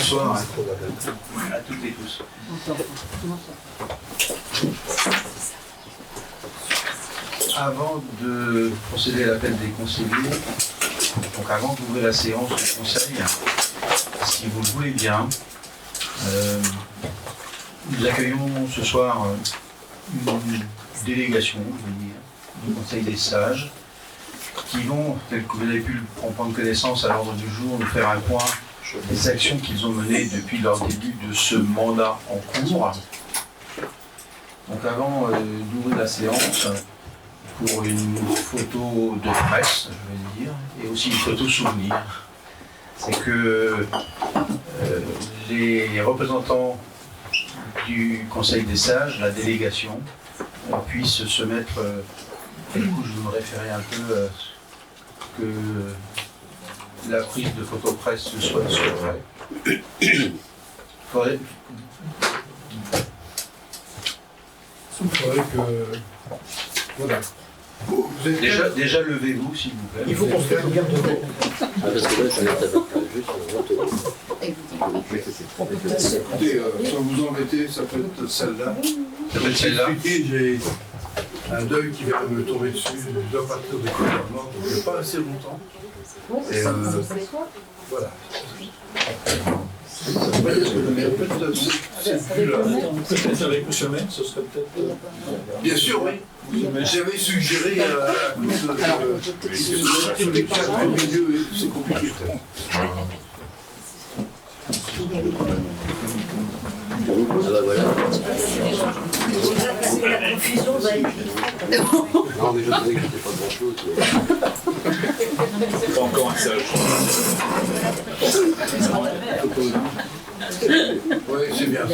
Bonsoir à toutes et tous. Avant de procéder à l'appel des conseillers, donc avant d'ouvrir la séance du conseil, si vous le voulez bien, nous accueillons ce soir une délégation, je veux dire, du Conseil des sages, qui vont, tel que vous avez pu en prendre connaissance à l'ordre du jour, nous faire un point des actions qu'ils ont menées depuis leur début de ce mandat en cours. Donc avant d'ouvrir la séance, pour une photo de presse, je vais dire, et aussi une photo souvenir, c'est que les représentants du Conseil des sages, la délégation, puissent se mettre, du coup je vais me référer un peu que la prise de photo presse soit prêt. Faudrait que... Voilà. Déjà levez-vous s'il vous plaît. Il faut qu'on se fasse bien de vous. Parce que là, juste Écoutez, sans vous embêter, ça peut être celle-là. Ça peut être celle-là. J'ai un deuil qui vient de me tomber dessus. Je dois partir de mort, donc il n'y a pas assez longtemps. Et voilà. C'est plus là. Peut-être avec M. Maine, ce serait peut-être... Bien sûr, oui. J'avais suggéré à cause de c'est compliqué. voilà. La confusion va être... Non, mais je savais que c'était pas grand-chose. Pas encore un sage. Oui, c'est bien.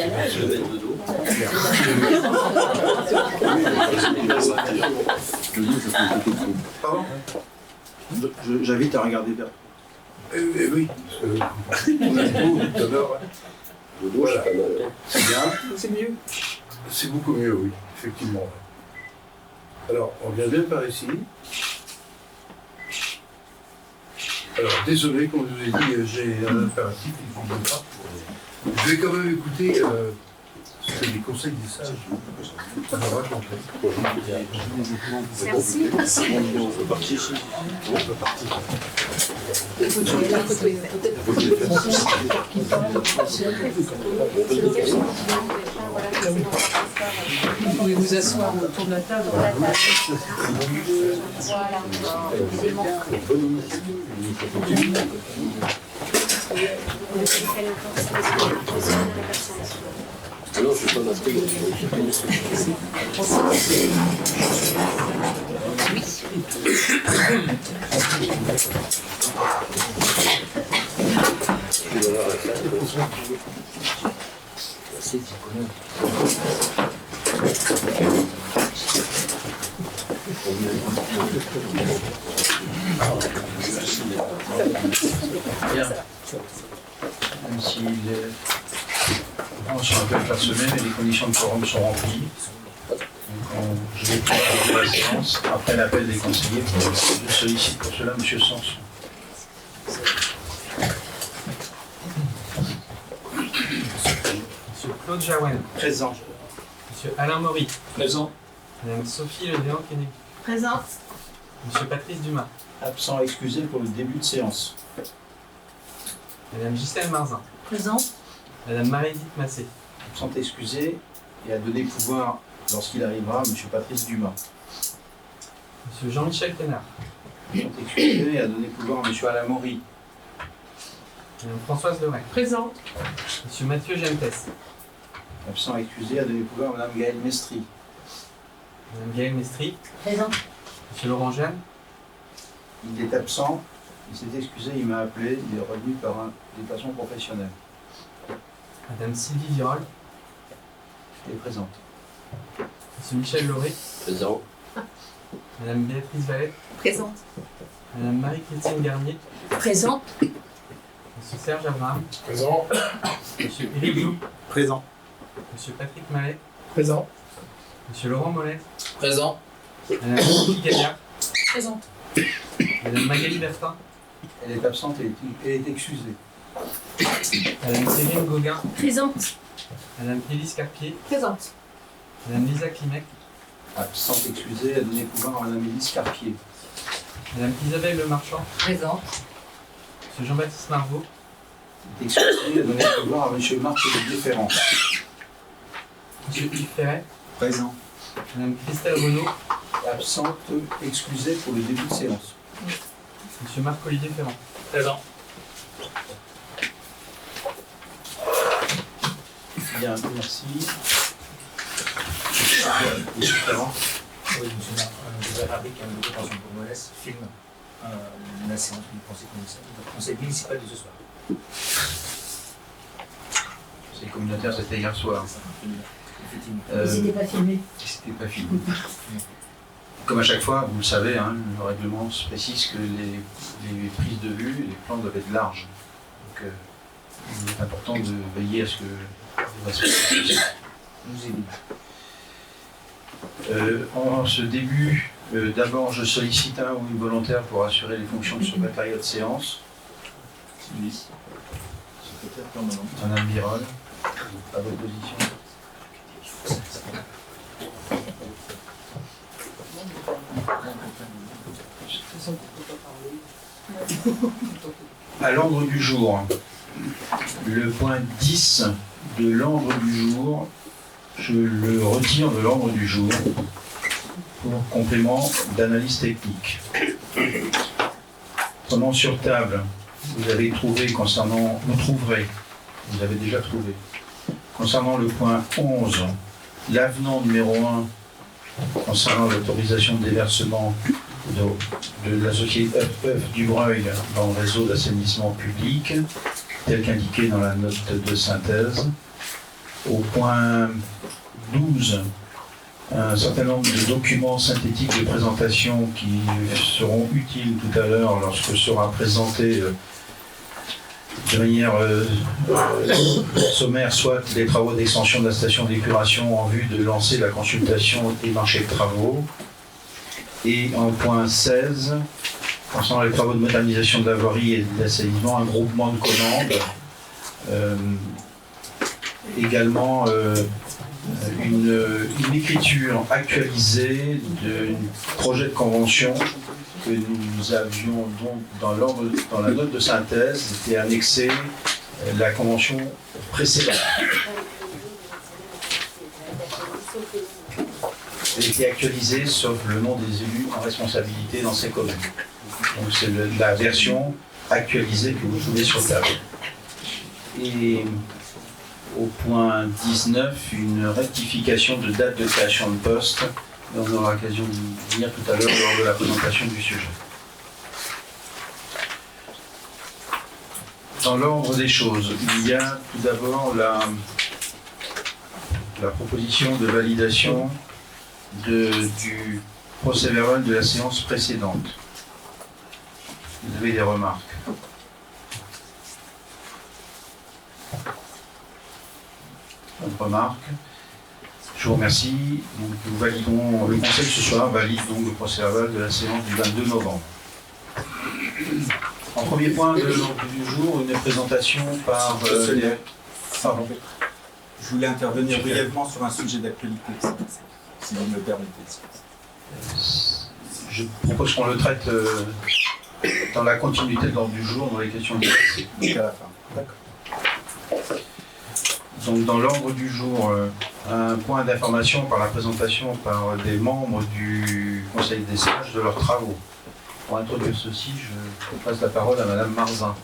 Pardon ? J'invite à regarder bien. Oui, parce que on a beau tout à l'heure. Le dos, c'est pas mal. C'est bien. C'est mieux. C'est beaucoup mieux, oui, effectivement. Alors, on vient bien par ici. Alors, désolé, comme je vous ai dit, j'ai un impératif, il ne faut pas. Je vais quand même écouter ce que les conseils des sages m'ont raconté. Merci. On peut partir ici. On peut partir. Vous pouvez vous asseoir autour de la table. Voilà. Non, je ne suis pas masqué. Bien. Même si sur un peu la semaine et les conditions de quorum sont remplies. Donc je vais pouvoir ouvrir la séance après l'appel des conseillers. Je sollicite pour cela M. Sanson. Monsieur Claude Jaouen. Présent. Monsieur Alain Maury. Présent. Madame Sophie Léon-Kennedy. Présente. Monsieur Patrice Dumas. Absent excusé pour le début de séance. Madame Gisèle Marzin. Présente. Madame Marie-Edith Massé. Absent excusé et à donner pouvoir lorsqu'il arrivera M. Patrice Dumas. Monsieur Jean-Michel Ténard. Absent excusé et à donner pouvoir à M. Alain Maury. Madame Françoise Leray. Présente. Monsieur Mathieu Gentès. Absent excusé à donner pouvoir à Mme Gaëlle Mestri. Madame Gaëlle Mestri. Présente. Monsieur Laurent Jeanne. Il est absent, il s'est excusé, il m'a appelé, il est revenu par un déplacement professionnel. Madame Sylvie Virol. Elle est présente. Monsieur Michel Lauré. Présent. Madame Béatrice Valette. Présente. Madame Marie-Christine Garnier. Présente. Monsieur Serge Abraham. Présent. Monsieur Éric Blou. Présent. Monsieur Patrick Mallet. Présent. Monsieur Laurent Mollet. Présent. Madame Sophie Gaillard. Présente. Madame Magali Bertin. Elle est absente et elle est excusée. Madame Céline Gauguin, Présente. Madame Élise Carpier, Présente. Madame Lisa Klimek, Absente excusée, à donner pouvoir à Madame Élise Carpier. Madame Isabelle Le Marchand, Présente. Monsieur Jean-Baptiste Marvaux, Excusée, à donner pouvoir à Monsieur Marc Ferrand. Monsieur Yves Ferret, Présent. Madame Christelle Renaud, Absente excusée pour le début de séance. Monsieur Marc-Olivier Ferrand. Présent. Bien, merci. Monsieur Ferrand. Oui, monsieur Marc, je voudrais rappeler qu'un nouveau pension pour Mollès filme la séance du conseil municipal de ce soir. C'est communautaire, c'était hier soir. Effectivement. C'était pas filmé. C'était pas fini. Comme à chaque fois, vous le savez, hein, le règlement précise que les prises de vue, les plans doivent être larges. Donc, il est important de veiller à ce que vous respectez. Nous évitons. En ce début, d'abord, je sollicite un ou une volontaire pour assurer les fonctions de secrétariat de séance. Oui. Secrétaire permanent. Madame Birol, à votre position. À l'ordre du jour, le point 10 de l'ordre du jour, je le retire de l'ordre du jour pour complément d'analyse technique. Prenons sur table, vous avez trouvé concernant, vous avez déjà trouvé, concernant le point 11, l'avenant numéro 1 concernant l'autorisation de déversement de la société EF Dubreuil dans le réseau d'assainissement public, tel qu'indiqué dans la note de synthèse. Au point 12, un certain nombre de documents synthétiques de présentation qui seront utiles tout à l'heure lorsque sera présenté de manière sommaire soit les travaux d'extension de la station d'épuration en vue de lancer la consultation et marché de travaux. Et en point 16, concernant les travaux de modernisation de la voirie et de l'assainissement, un groupement de commandes. Également une écriture actualisée d'un projet de convention que nous avions donc dans la note de synthèse, était annexée la convention précédente. Elle était actualisée sauf le nom des élus en responsabilité dans ces communes. Donc c'est la version actualisée que vous trouvez sur table. Et au point 19, une rectification de date de création de poste. Et on aura l'occasion de venir tout à l'heure lors de la présentation du sujet. Dans l'ordre des choses, il y a tout d'abord la proposition de validation du procès-verbal de la séance précédente. Vous avez des remarques? Remarque. Je vous remercie. Donc, nous validons, le Conseil ce soir valide donc le procès-verbal de la séance du 22 novembre. En premier point de l'ordre du jour, une présentation par... Pardon. Je voulais intervenir brièvement sur un sujet d'actualité, si vous me le permettez. Je propose qu'on le traite dans la continuité de l'ordre du jour, dans les questions liées. Jusqu'à la fin. D'accord. Donc dans l'ordre du jour, un point d'information par la présentation par des membres du Conseil des sages de leurs travaux. Pour introduire ceci, je passe la parole à Madame Marzin.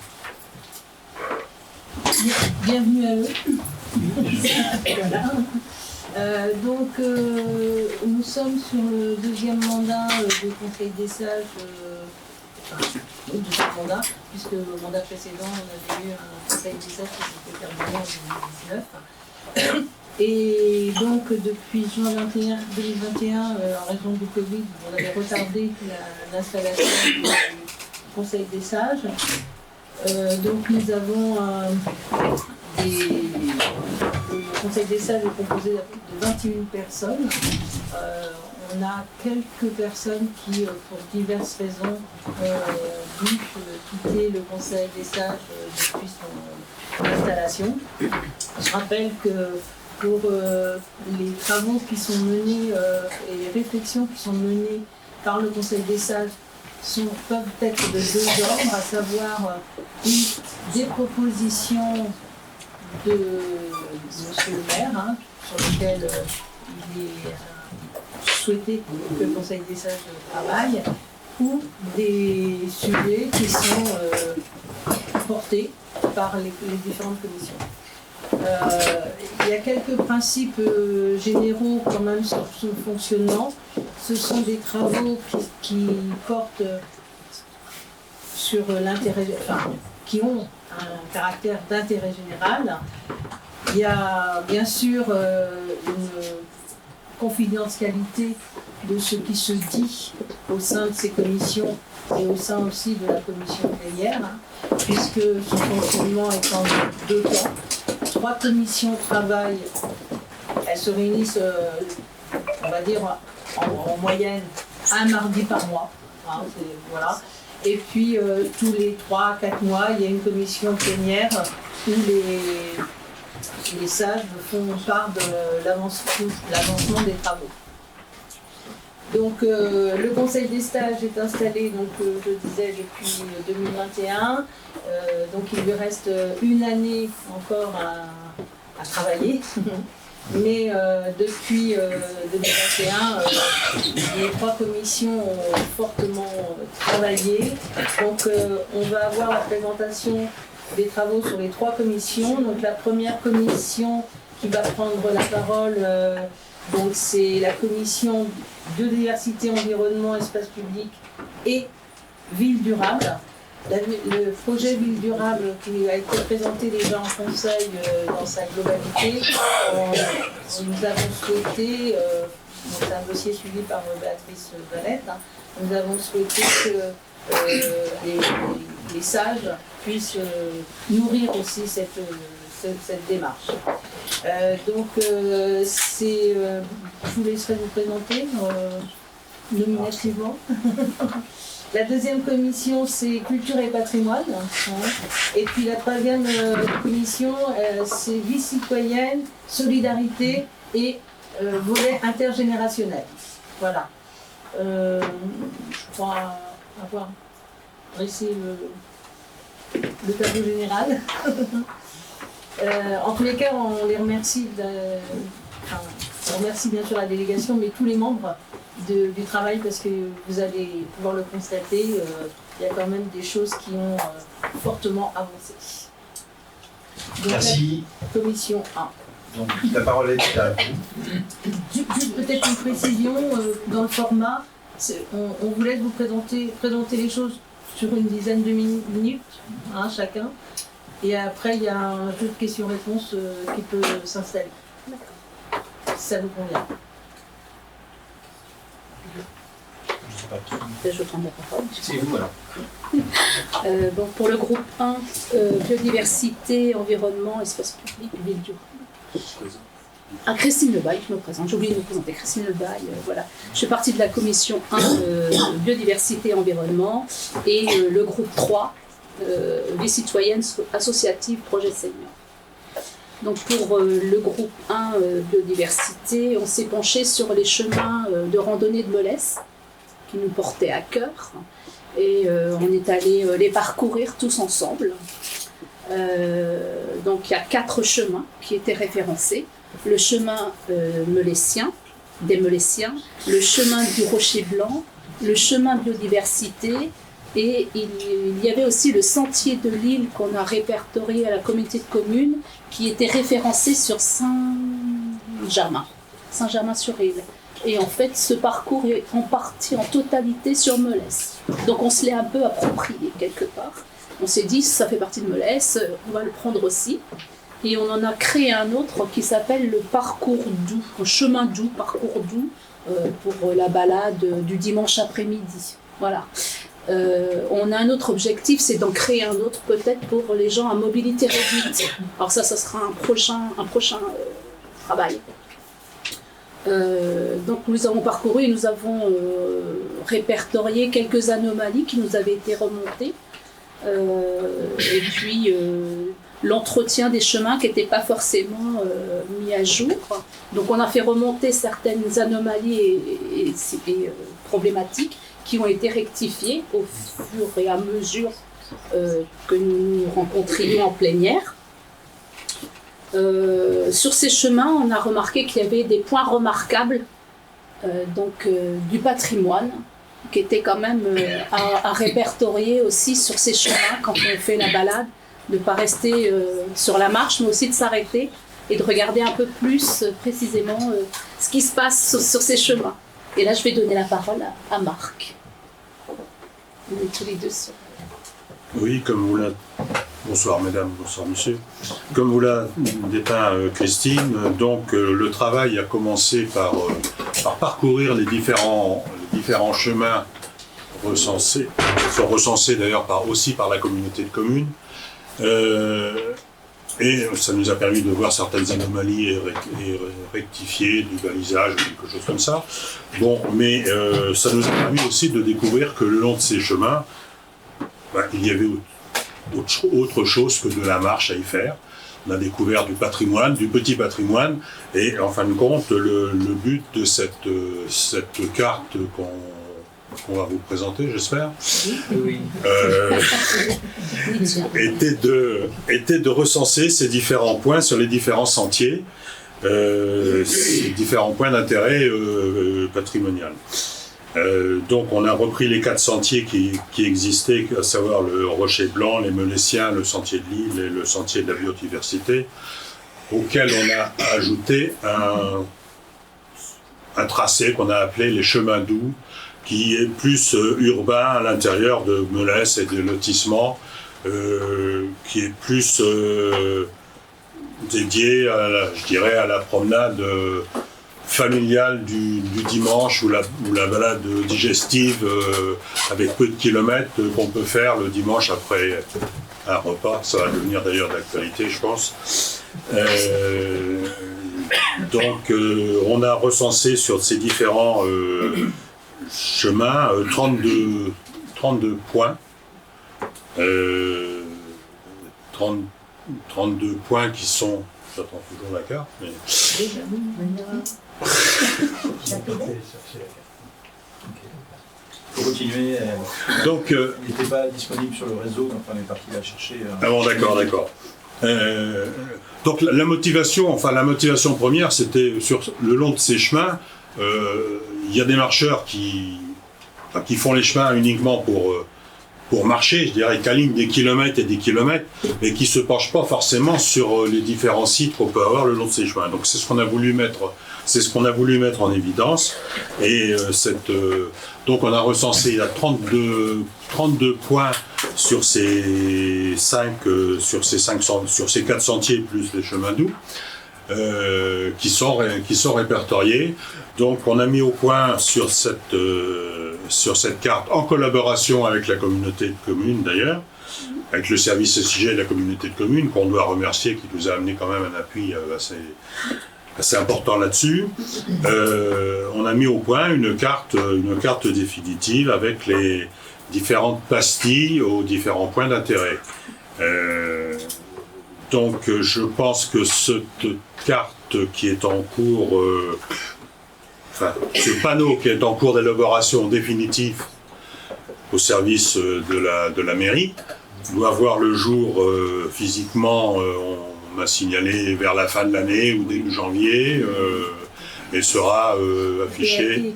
Bienvenue à eux. Voilà. Nous sommes sur le deuxième mandat du Conseil des sages, le deuxième mandat, puisque le mandat précédent, on avait eu un Conseil des sages qui s'était terminé en 2019. Et donc, depuis juin 2021, en raison du Covid, on avait retardé l'installation du Conseil des sages. Donc, nous avons le Conseil des sages est composé de 21 personnes. On a quelques personnes qui, pour diverses raisons, ont dû quitter le Conseil des sages depuis d'installation. Je rappelle que pour les travaux qui sont menés et les réflexions qui sont menées par le Conseil des sages peuvent être de deux ordres, à savoir des propositions de monsieur le maire, sur lesquelles il est souhaité que le Conseil des sages travaille, ou des sujets qui sont portés par les différentes commissions. Il y a quelques principes généraux quand même sur son fonctionnement. Ce sont des travaux qui portent sur l'intérêt, enfin, qui ont un caractère d'intérêt général. Il y a bien sûr une confidentialité de ce qui se dit au sein de ces commissions et au sein aussi de la commission plénière, puisque son fonctionnement est en deux temps. 3 commissions travaillent, elles se réunissent, on va dire, en moyenne un mardi par mois. Voilà. Et puis tous les 3-4 mois, il y a une commission plénière où les sages font part de l'avancement des travaux. Donc le Conseil des stages est installé, donc, je disais, depuis 2021. Donc il lui reste une année encore à travailler. Mais depuis 2021, les 3 commissions ont fortement travaillé. Donc on va avoir la présentation des travaux sur les 3 commissions. Donc la première commission qui va prendre la parole, donc c'est la commission biodiversité, environnement, espace public et ville durable. Le projet ville durable qui a été présenté déjà en conseil dans sa globalité, nous avons souhaité, c'est un dossier suivi par Béatrice Valette, nous avons souhaité que les sages puissent nourrir aussi cette démarche. Donc, je vous laisserai vous présenter nominativement. La deuxième commission, c'est culture et patrimoine. Et puis la troisième commission, c'est vie citoyenne, solidarité et volet intergénérationnel. Voilà. Je crois avoir dressé le tableau général. En tous les cas, on les remercie. On remercie bien sûr la délégation, mais tous les membres du travail, parce que vous allez pouvoir le constater, il y a quand même des choses qui ont fortement avancé. Donc, merci. Commission 1. Donc la parole est à vous. Juste peut-être une précision dans le format. On vous laisse vous présenter les choses sur une dizaine de minutes, chacun. Et après, il y a un jeu de questions-réponses qui peut s'installer. Si ça vous convient. Je prends la parole. C'est vous alors. Bon, pour le groupe 1, biodiversité, environnement, espace public, ville durable. Christine Lebaille, je me présente. J'ai oublié de me présenter. Christine Lebaille, voilà. Je fais partie de la commission 1, biodiversité, environnement, et le groupe 3, vie citoyenne, associative, projet senior. Donc pour le groupe 1 biodiversité, on s'est penché sur les chemins de randonnée de Molès qui nous portaient à cœur et on est allé les parcourir tous ensemble. Donc il y a 4 chemins qui étaient référencés. Le chemin des Molésiens, le chemin du Rocher Blanc, le chemin biodiversité. Et il y avait aussi le sentier de l'île qu'on a répertorié à la communauté de communes qui était référencé sur Saint-Germain-sur-Île. Et en fait, ce parcours est en partie, en totalité sur Molès. Donc on se l'est un peu approprié quelque part. On s'est dit, ça fait partie de Molès, on va le prendre aussi. Et on en a créé un autre qui s'appelle le parcours doux, un chemin doux, parcours doux, pour la balade du dimanche après-midi. Voilà. On a un autre objectif, c'est d'en créer un autre peut-être pour les gens à mobilité réduite. Alors ça sera un prochain travail. Donc nous avons parcouru et nous avons répertorié quelques anomalies qui nous avaient été remontées. Et puis l'entretien des chemins qui n'étaient pas forcément mis à jour. Donc on a fait remonter certaines anomalies et problématiques qui ont été rectifiées au fur et à mesure que nous nous rencontrions en plénière. Sur ces chemins, on a remarqué qu'il y avait des points remarquables du patrimoine qui étaient quand même à répertorier aussi sur ces chemins quand on fait la balade, de ne pas rester sur la marche, mais aussi de s'arrêter et de regarder un peu plus précisément ce qui se passe sur ces chemins. Et là, je vais donner la parole à Marc. On est tous les deux sur... Oui, comme vous l'avez... Bonsoir mesdames, bonsoir monsieur. Comme vous l'a dépeint Christine, donc le travail a commencé par parcourir les différents chemins recensés, qui sont recensés d'ailleurs aussi par la communauté de communes. Et ça nous a permis de voir certaines anomalies et rectifier du balisage ou quelque chose comme ça. Bon, mais ça nous a permis aussi de découvrir que le long de ces chemins, il y avait autre chose que de la marche à y faire. On a découvert du patrimoine, du petit patrimoine, et en fin de compte, le but de cette carte qu'on va vous présenter, j'espère, était de recenser ces différents points sur les différents sentiers, ces différents points d'intérêt patrimonial. Donc on a repris les 4 sentiers qui existaient, à savoir le Rocher Blanc, les Meléciens, le sentier de l'Île et le sentier de la biodiversité, auquel on a ajouté un tracé qu'on a appelé les chemins doux, qui est plus urbain à l'intérieur de Melesse et de lotissements, qui est plus dédié, je dirais, à la promenade familiale du dimanche ou la balade digestive avec peu de kilomètres qu'on peut faire le dimanche après un repas. Ça va devenir d'ailleurs d'actualité, je pense. Donc on a recensé sur ces différents chemins 32 points. 32 points qui sont... J'attends toujours la carte, mais... Pour continuer, donc, il n'était pas disponible sur le réseau, donc on est parti la chercher. Ah bon, d'accord. Donc la motivation première, c'était sur le long de ces chemins, il y a des marcheurs qui font les chemins uniquement pour marcher, je dirais, qui alignent des kilomètres et des kilomètres, mais qui ne se penchent pas forcément sur les différents sites qu'on peut avoir le long de ces chemins. Donc c'est ce qu'on a voulu mettre en évidence. Et donc on a recensé, il y a 32 points sur ces 4 sentiers plus les chemins doux, qui sont répertoriés. Donc on a mis au point sur cette carte, en collaboration avec la communauté de communes d'ailleurs, avec le service SIG de la communauté de communes, qu'on doit remercier, qui nous a amené quand même un appui assez important là-dessus. On a mis au point une carte définitive avec les différentes pastilles aux différents points d'intérêt. Donc je pense que cette carte qui est en cours, ce panneau qui est en cours d'élaboration définitive au service de la mairie, doit voir le jour physiquement, on a signalé vers la fin de l'année ou début janvier, et sera affiché.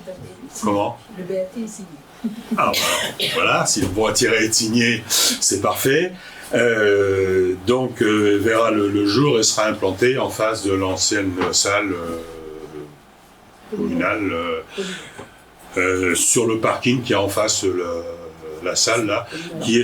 Comment ? Le BAT est signé. Alors voilà, si le boîtier est signé, c'est parfait. Donc verra le jour et sera implanté en face de l'ancienne salle communale, sur le parking qui est en face de la salle là, qui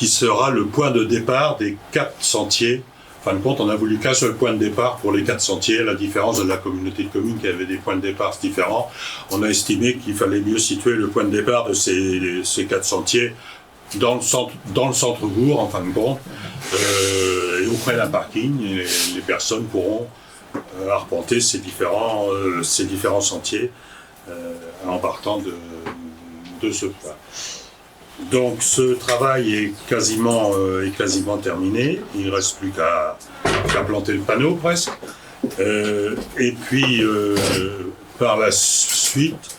sera le point de départ des 4 sentiers. En fin de compte, on a voulu qu'un seul point de départ pour les 4 sentiers, à la différence de la communauté de communes qui avait des points de départ différents. On a estimé qu'il fallait mieux situer le point de départ de ces 4 sentiers dans le centre-bourg, en fin de compte, et auprès d'un parking, et les personnes pourront arpenter ces différents sentiers en partant de ce point. Donc ce travail est quasiment terminé. Il ne reste plus qu'à planter le panneau presque. Et puis par la suite,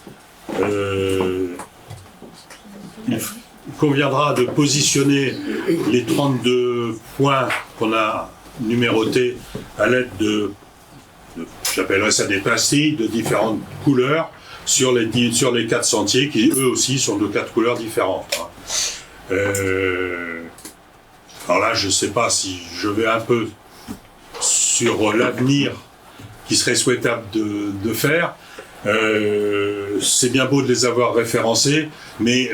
il conviendra de positionner les 32 points qu'on a numérotés à l'aide de j'appellerais ça des pastilles de différentes couleurs sur les 4 sentiers qui eux aussi sont de 4 couleurs différentes. Alors là, je ne sais pas si je vais un peu sur l'avenir qui serait souhaitable de faire. C'est bien beau de les avoir référencés, mais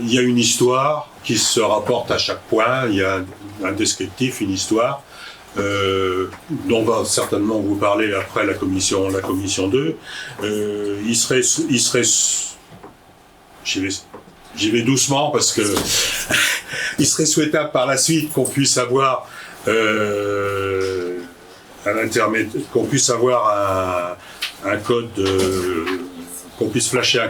il y a une histoire qui se rapporte à chaque point, il y a un descriptif, une histoire, dont va certainement vous parler après la commission 2. Il serait j'y vais doucement parce que il serait souhaitable par la suite qu'on puisse avoir un code, qu'on puisse flasher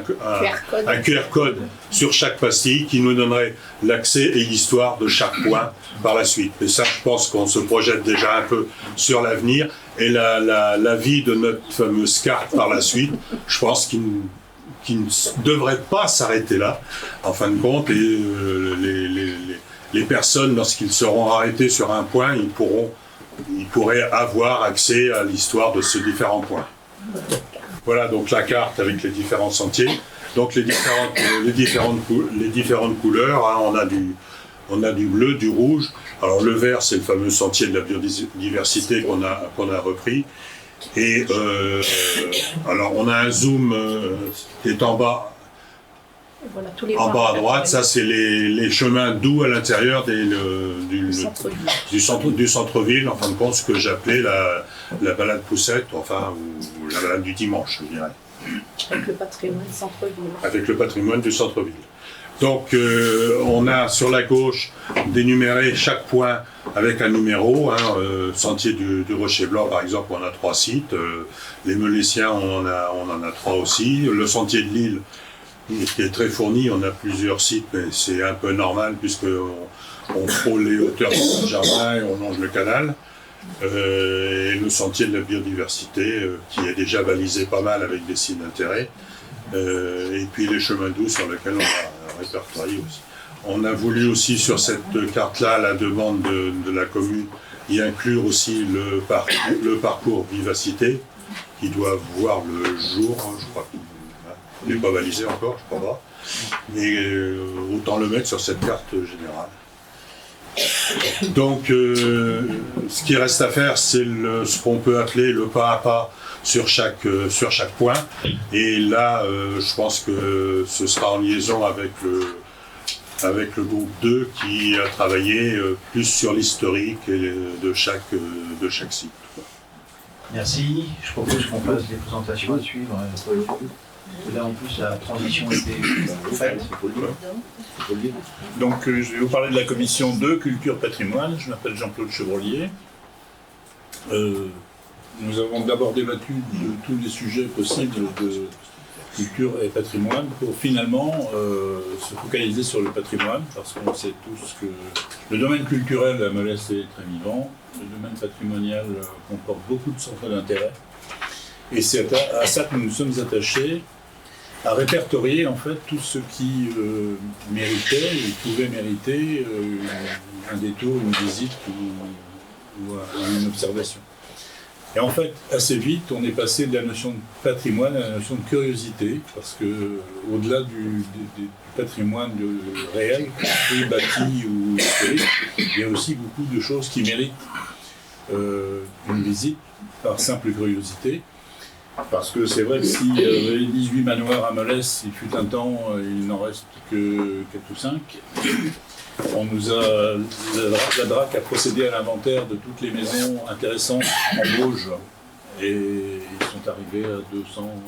un QR code sur chaque pastille qui nous donnerait l'accès et l'histoire de chaque point par la suite. Et ça, je pense qu'on se projette déjà un peu sur l'avenir. Et la vie de notre fameuse carte par la suite, je pense qu'il ne devrait pas s'arrêter là, en fin de compte. Et les personnes, lorsqu'ils seront arrêtés sur un point, ils pourraient avoir accès à l'histoire de ces différents points. Voilà donc la carte avec les différents sentiers. Donc les différentes couleurs, hein, on a du bleu, du rouge. Alors le vert, c'est le fameux sentier de la biodiversité qu'on a repris. Et alors on a un zoom qui est en bas. Voilà, tous les en bas à droite, ça c'est les chemins doux à l'intérieur du centre-ville, en fin de compte, ce que j'appelais la balade poussette, enfin, ou la balade du dimanche, je dirais. Avec le patrimoine centre-ville. Avec le patrimoine du centre-ville. Donc on a sur la gauche dénuméré chaque point avec un numéro, hein, sentier du Rocher Blanc par exemple, on a 3 sites, les Meulésiens on en a 3 aussi, le sentier de Lille qui est très fourni, on a plusieurs sites, mais c'est un peu normal puisqu'on frôle les hauteurs du jardin et on longe le canal. Et le sentier de la biodiversité qui est déjà balisé pas mal avec des signes d'intérêt. Et puis les chemins doux sur lesquels on a répertorié aussi. On a voulu aussi sur cette carte-là, à la demande de la commune, y inclure aussi le parcours vivacité qui doit voir le jour, hein, je crois. Il n'est pas balisé encore, je crois pas. Mais autant le mettre sur cette carte générale. Donc, ce qui reste à faire, c'est ce qu'on peut appeler le pas à pas sur chaque point. Et là, je pense que ce sera en liaison avec le groupe 2 qui a travaillé plus sur l'historique de chaque site. Merci. Je propose qu'on fasse des présentations à suivre. Là, en plus, la transition était faite. Donc, je vais vous parler de la commission 2, Culture Patrimoine. Je m'appelle Jean-Claude Chevrolier. Nous avons d'abord débattu de tous les sujets possibles de culture et patrimoine pour finalement se focaliser sur le patrimoine, parce qu'on sait tous que le domaine culturel à Molès est très vivant, le domaine patrimonial comporte beaucoup de centres d'intérêt. Et c'est à ça que nous nous sommes attachés, à répertorier en fait tout ce qui méritait ou pouvait mériter un détour, une visite ou une observation. Et en fait, assez vite, on est passé de la notion de patrimoine à la notion de curiosité, parce que au-delà du patrimoine réel, bâti ou historique, il y a aussi beaucoup de choses qui méritent une visite par simple curiosité. Parce que c'est vrai que s'il y avait 18 manoirs à Molès, il fut un temps, il n'en reste que 4 ou 5. La DRAC a procédé à l'inventaire de toutes les maisons intéressantes en Bauge. Et ils sont arrivés à 240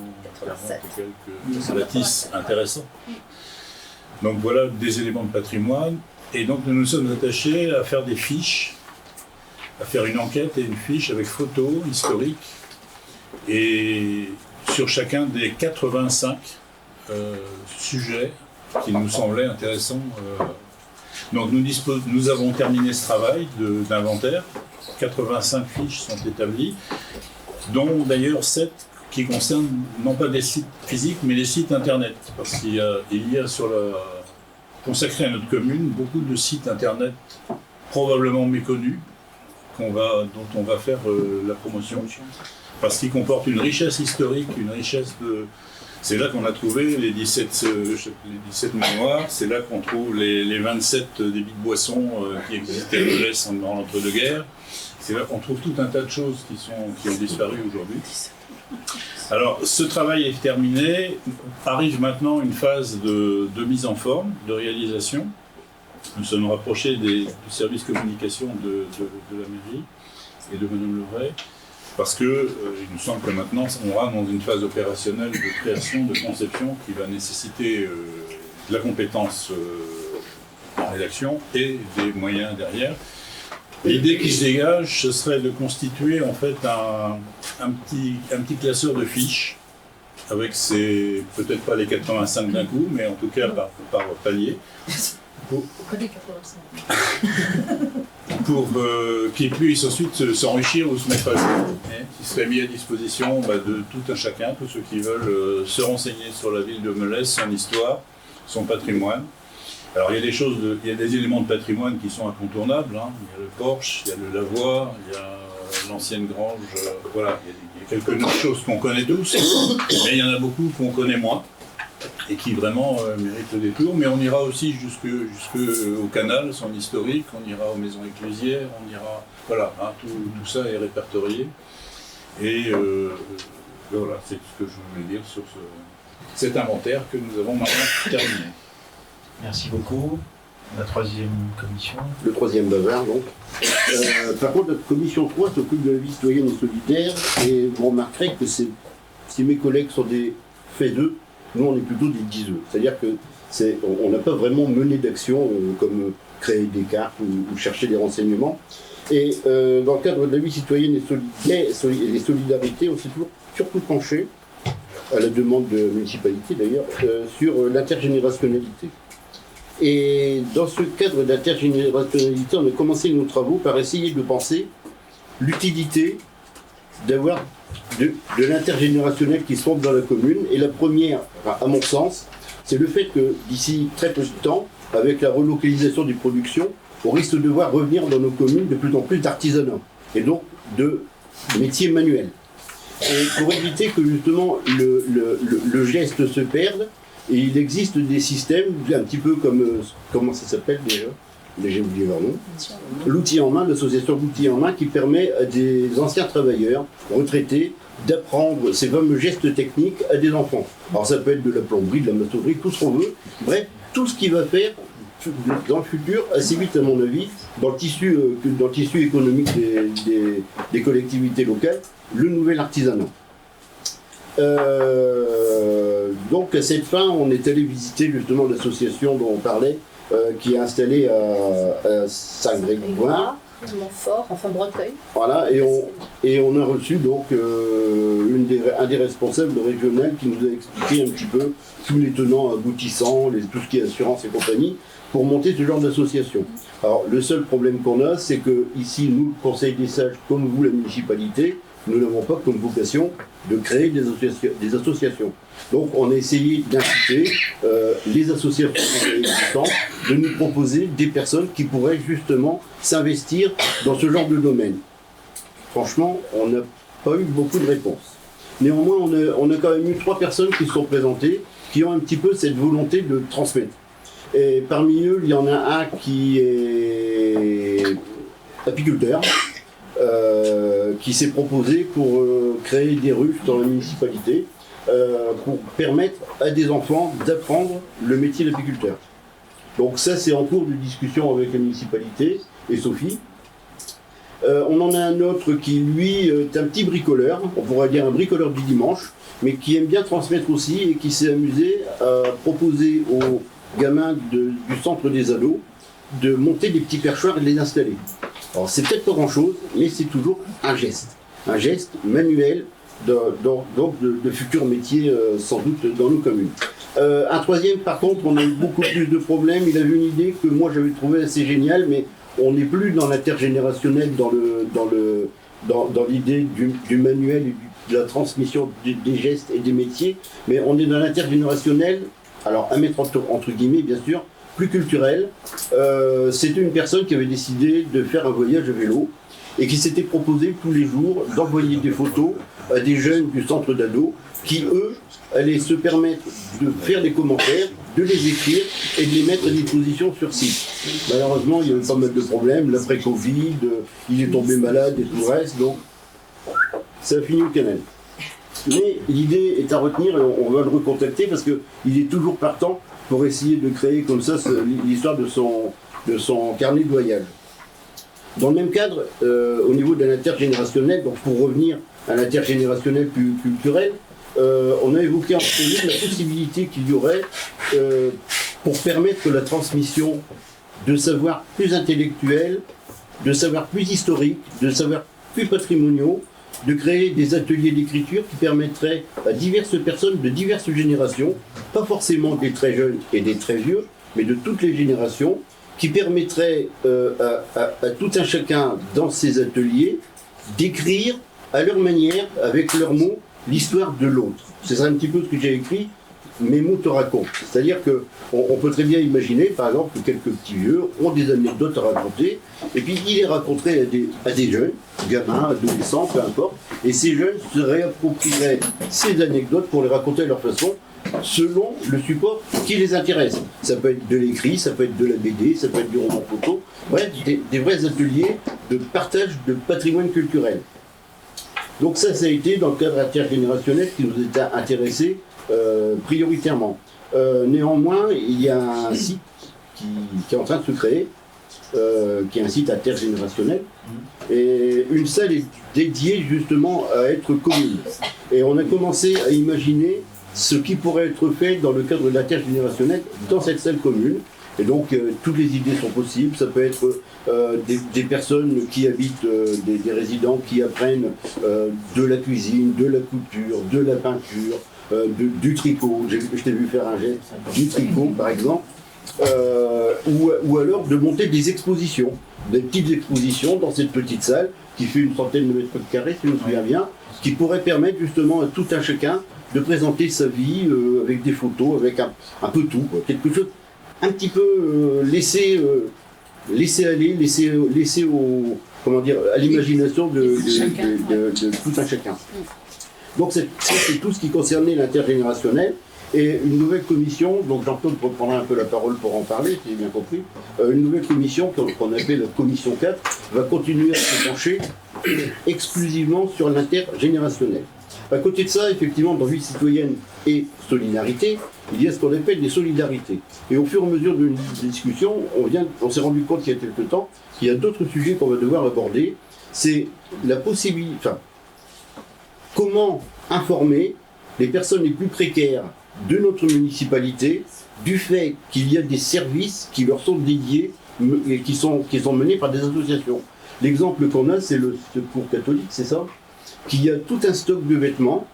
et quelques bâtisses intéressantes. Donc voilà des éléments de patrimoine. Et donc nous nous sommes attachés à faire des fiches, à faire une enquête et une fiche avec photos historiques. Et sur chacun des 85 sujets qui nous semblait intéressant. Donc nous avons terminé ce travail d'inventaire. 85 fiches sont établies, dont d'ailleurs 7 qui concernent non pas des sites physiques, mais des sites internet. Parce qu'il y a consacré à notre commune beaucoup de sites internet probablement méconnus, dont on va faire la promotion. Parce qu'ils comportent une richesse historique, une richesse de... C'est là qu'on a trouvé les 17 mémoires, c'est là qu'on trouve les 27 débits de boissons qui existaient à Melesse en l'entre-deux-guerres. C'est là qu'on trouve tout un tas de choses qui ont disparu aujourd'hui. Alors, ce travail est terminé. Arrive maintenant une phase de mise en forme, de réalisation. Nous sommes rapprochés du service communication de la mairie et de Mme Leray. Parce que il nous semble que maintenant, on rentre dans une phase opérationnelle de création, de conception, qui va nécessiter de la compétence en rédaction et des moyens derrière. L'idée qui se dégage, ce serait de constituer en fait un petit classeur de fiches, avec peut-être pas les 85 d'un coup, mais en tout cas par palier. Pourquoi des 85 pour qu'ils puissent ensuite s'enrichir ou se mettre à jour, qui serait mis à disposition de tout un chacun, tous ceux qui veulent se renseigner sur la ville de Melesse, son histoire, son patrimoine. Alors il y a des éléments de patrimoine qui sont incontournables, hein. Il y a le porche, il y a le lavoir, il y a l'ancienne grange, voilà, il y a quelques choses qu'on connaît tous, mais il y en a beaucoup qu'on connaît moins, et qui vraiment méritent le détour. Mais on ira aussi jusqu'au canal, son historique, on ira aux maisons ecclésiaires, on ira... Voilà, hein, tout ça est répertorié. Et voilà, c'est ce que je voulais dire sur cet inventaire que nous avons maintenant terminé. Merci beaucoup. La troisième commission. Le troisième bavard, donc. Par contre, notre commission 3 s'occupe de la vie citoyenne et solidaire, et vous remarquerez que si mes collègues sont des faits d'eux, nous on est plutôt des diseux. C'est-à-dire qu'on n'a pas vraiment mené d'action comme créer des cartes ou chercher des renseignements. Et dans le cadre de la vie citoyenne et des solidarités, on s'est surtout penché, à la demande de la municipalité d'ailleurs, sur l'intergénérationnalité. Et dans ce cadre d'intergénérationnalité, on a commencé nos travaux par essayer de penser l'utilité d'avoir de l'intergénérationnel qui se forme dans la commune. Et la première, à mon sens, c'est le fait que d'ici très peu de temps, avec la relocalisation des productions, on risque de voir revenir dans nos communes de plus en plus d'artisanat, et donc de métiers manuels. Et pour éviter que justement le geste se perde, et il existe des systèmes, un petit peu comme, comment ça s'appelle déjà ? J'ai oublié leur nom. L'outil en main, l'association d'outils en main qui permet à des anciens travailleurs retraités d'apprendre ces fameux gestes techniques à des enfants. Alors ça peut être de la plomberie, de la maçonnerie, tout ce qu'on veut. Bref, tout ce qui va faire dans le futur, assez vite à mon avis, dans le tissu économique des collectivités locales, le nouvel artisanat. Donc à cette fin, on est allé visiter justement l'association dont on parlait, qui est installée à Saint-Grégoire. Montfort, enfin Breteuil. Voilà, et on a reçu donc un des responsables régionaux qui nous a expliqué un petit peu tous les tenants aboutissants, tout ce qui est assurance et compagnie, pour monter ce genre d'association. Alors le seul problème qu'on a, c'est que ici, nous, le Conseil des sages, comme vous, la municipalité, nous n'avons pas comme vocation de créer des associations. Donc on a essayé d'inciter les associations existantes de nous proposer des personnes qui pourraient justement s'investir dans ce genre de domaine. Franchement, on n'a pas eu beaucoup de réponses. Néanmoins, on a quand même eu 3 personnes qui se sont présentées, qui ont un petit peu cette volonté de transmettre. Et parmi eux, il y en a un qui est apiculteur, qui s'est proposé pour créer des ruches dans la municipalité, pour permettre à des enfants d'apprendre le métier d'apiculteur. Donc ça, c'est en cours de discussion avec la municipalité et Sophie. On en a un autre qui, lui, est un petit bricoleur, on pourrait dire un bricoleur du dimanche, mais qui aime bien transmettre aussi et qui s'est amusé à proposer aux gamins du centre des ados de monter des petits perchoirs et de les installer. Alors c'est peut-être pas grand-chose, mais c'est toujours un geste manuel de futurs métiers sans doute dans nos communes. Un troisième, par contre, on a eu beaucoup plus de problèmes. Il avait une idée que moi j'avais trouvé assez géniale, mais on n'est plus dans l'intergénérationnel, dans l'idée du manuel et de la transmission des gestes et des métiers, mais on est dans l'intergénérationnel, alors à mettre entre guillemets bien sûr, plus culturel. C'était une personne qui avait décidé de faire un voyage à vélo et qui s'était proposé tous les jours d'envoyer des photos à des jeunes du centre d'ado qui, eux, allaient se permettre de faire des commentaires, de les écrire et de les mettre à disposition sur site. Malheureusement, il y a eu pas mal de problèmes, l'après-Covid, il est tombé malade et tout le reste, donc ça a fini au canal. Mais l'idée est à retenir et on va le recontacter parce qu'il est toujours partant pour essayer de créer comme ça l'histoire de son carnet de voyage. Dans le même cadre, au niveau de l'intergénérationnel, donc pour revenir à l'intergénérationnel plus culturel, on a évoqué en premier la possibilité qu'il y aurait, pour permettre la transmission de savoirs plus intellectuels, de savoirs plus historiques, de savoirs plus patrimoniaux, de créer des ateliers d'écriture qui permettraient à diverses personnes de diverses générations, pas forcément des très jeunes et des très vieux, mais de toutes les générations, qui permettraient à tout un chacun dans ces ateliers d'écrire à leur manière, avec leurs mots, l'histoire de l'autre. C'est un petit peu ce que j'ai écrit, mes mots te racontent. C'est-à-dire qu'on peut très bien imaginer, par exemple, que quelques petits vieux ont des anecdotes à raconter, et puis ils les raconteraient à des jeunes, gamins, adolescents, peu importe, et ces jeunes se réapproprieraient ces anecdotes pour les raconter à leur façon, selon le support qui les intéresse. Ça peut être de l'écrit, ça peut être de la BD, ça peut être du roman photo, bref, des vrais ateliers de partage de patrimoine culturel. Donc ça a été dans le cadre intergénérationnel qui nous était intéressé prioritairement. Néanmoins, il y a un site qui est en train de se créer, qui est un site intergénérationnel, et une salle est dédiée justement à être commune. Et on a commencé à imaginer ce qui pourrait être fait dans le cadre de l'intergénérationnel dans cette salle commune. Et donc, toutes les idées sont possibles. Ça peut être des personnes qui habitent, des résidents qui apprennent de la cuisine, de la couture, de la peinture, du tricot. Je t'ai vu faire un geste du tricot, par exemple. Ou alors de monter des expositions, des petites expositions dans cette petite salle qui fait une centaine de mètres carrés, si je me souviens bien, qui pourrait permettre justement à tout un chacun de présenter sa vie avec des photos, avec un peu tout, quoi. Quelque chose un petit peu laisser aller, laisser à l'imagination de tout un chacun. Donc c'est tout ce qui concernait l'intergénérationnel. Et une nouvelle commission, donc Jean-Claude reprendra un peu la parole pour en parler, si j'ai bien compris, une nouvelle commission qu'on appelle la commission 4 va continuer à se pencher exclusivement sur l'intergénérationnel. À côté de ça, effectivement, dans vie citoyenne et solidarité, il y a ce qu'on appelle des solidarités. Et au fur et à mesure de discussion, on s'est rendu compte il y a quelque temps qu'il y a d'autres sujets qu'on va devoir aborder. C'est la possibilité, comment informer les personnes les plus précaires de notre municipalité du fait qu'il y a des services qui leur sont dédiés et qui sont menés par des associations. L'exemple qu'on a, c'est le Secours catholique, c'est ça ? Qu'il y a tout un stock de vêtements,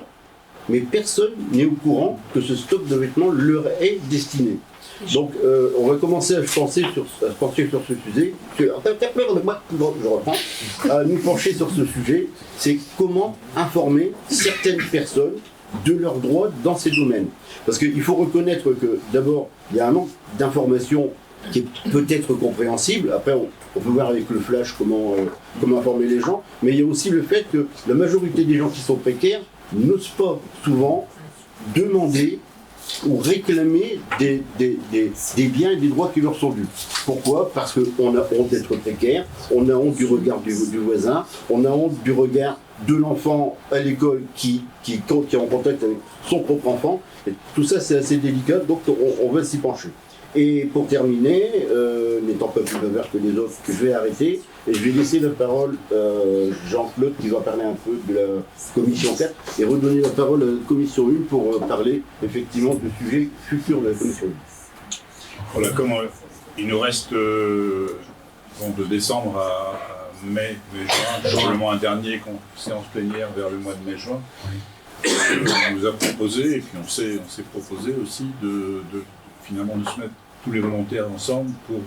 mais personne n'est au courant que ce stock de vêtements leur est destiné. Donc on va commencer à se pencher sur ce sujet, je reprends, à nous pencher sur ce sujet, c'est comment informer certaines personnes de leurs droits dans ces domaines. Parce qu'il faut reconnaître que d'abord, il y a un manque d'information qui est peut-être compréhensible. Après, on peut voir avec le flash comment informer les gens, mais il y a aussi le fait que la majorité des gens qui sont précaires n'osent pas souvent demander ou réclamer des biens et des droits qui leur sont dus. Pourquoi ? Parce qu'on a honte d'être précaire, on a honte du regard du voisin, on a honte du regard de l'enfant à l'école qui est en contact avec son propre enfant. Et tout ça, c'est assez délicat, donc on va s'y pencher. Et pour terminer, n'étant pas plus bavard que les autres, je vais arrêter et je vais laisser la parole à Jean-Claude qui va parler un peu de la commission 4 et redonner la parole à la commission 1 pour parler effectivement du sujet futur de la commission 1. Voilà, comment il nous reste donc de décembre à mai, juin, probablement un dernier séance plénière vers le mois de mai-juin. on nous a proposé, et puis on s'est proposé aussi finalement de se mettre tous les volontaires ensemble pour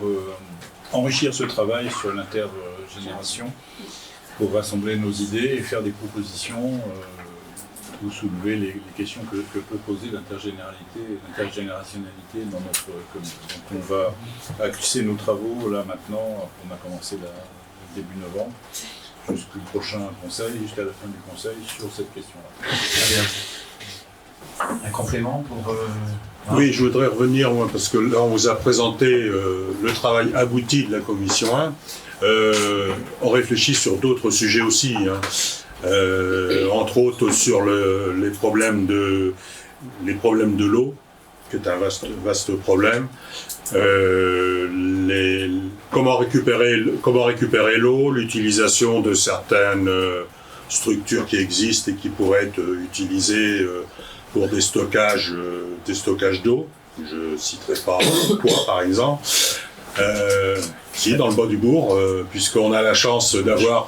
enrichir ce travail sur l'intergénération, pour rassembler nos idées et faire des propositions ou soulever les questions que peut poser l'intergénérationnalité dans notre commune. Donc on va axer nos travaux là maintenant, on a commencé début novembre, jusqu'au prochain conseil, jusqu'à la fin du conseil, sur cette question-là. Très bien. Un complément pour... Oui, je voudrais revenir, moi, parce que là, on vous a présenté le travail abouti de la Commission 1. On réfléchit sur d'autres sujets aussi, hein. Entre autres sur les problèmes de l'eau, qui est un vaste problème. Comment récupérer l'eau, l'utilisation de certaines structures qui existent et qui pourraient être utilisées pour des stockages d'eau. Je ne citerai pas quoi, par exemple. Dans le bas du bourg, puisqu'on a la chance d'avoir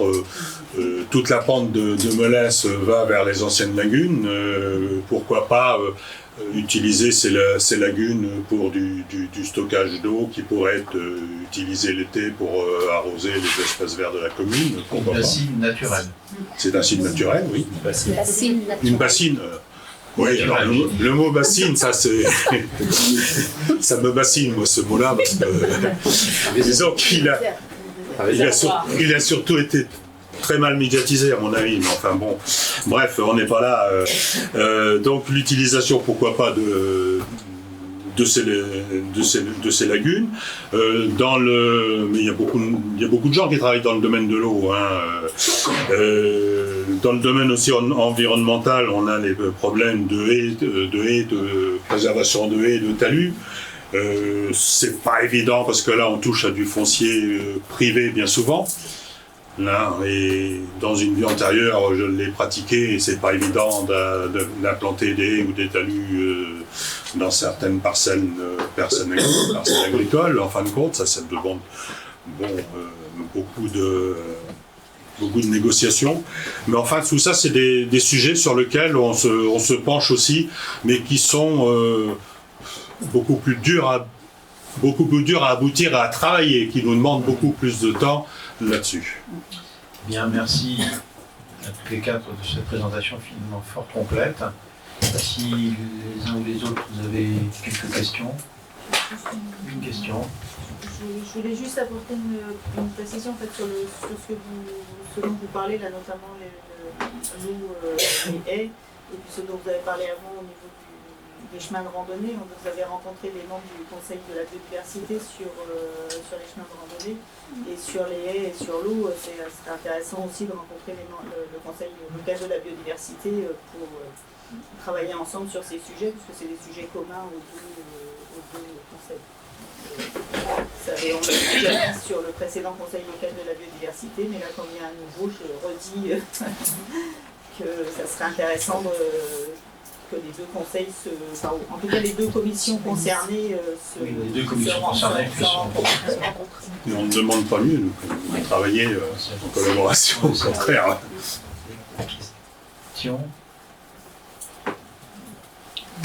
toute la pente de Melès va vers les anciennes lagunes, pourquoi pas utiliser ces lagunes pour du stockage d'eau qui pourrait être utilisé l'été pour arroser les espaces verts de la commune. Une bassine naturelle. C'est un site naturel, oui. Une bassine. Oui, alors le mot bassine, ça c'est. Ça me bassine, moi, ce mot-là, parce que. Disons qu'il a surtout été très mal médiatisé, à mon avis, mais enfin bon. Bref, on n'est pas là. Donc, l'utilisation, pourquoi pas, de ces lagunes. Mais il y a beaucoup de gens qui travaillent dans le domaine de l'eau, hein. Dans le domaine aussi environnemental, on a les problèmes de préservation de haies, de talus. C'est pas évident parce que là on touche à du foncier privé bien souvent. Là, et dans une vie antérieure, je l'ai pratiqué et c'est pas évident d'implanter des haies ou des talus dans certaines parcelles agricoles. En fin de compte, ça demande beaucoup de négociations. Mais enfin, tout ça, c'est des sujets sur lesquels on se penche aussi, mais qui sont beaucoup plus durs à aboutir, à travailler, qui nous demandent beaucoup plus de temps là-dessus. Bien, merci à tous les quatre de cette présentation finalement fort complète. Si les uns ou les autres, vous avez quelques questions. Une question. Je voulais juste apporter une précision en fait, sur ce dont vous parlez, là, notamment les haies, et puis ce dont vous avez parlé avant au niveau des chemins de randonnée. Vous avez rencontré des membres du Conseil de la biodiversité sur les chemins de randonnée, et sur les haies et sur l'eau. C'est intéressant aussi de rencontrer le Conseil local de la biodiversité pour travailler ensemble sur ces sujets, parce que c'est des sujets communs aux deux conseils. Ça avait on l'a déjà dit sur le précédent Conseil local de la biodiversité, mais là, comme il y a un nouveau, je redis que ça serait intéressant que les deux conseils en tout cas les deux commissions concernées les deux commissions concernées Et on ne demande pas mieux, nous travailler en collaboration, au contraire. Question.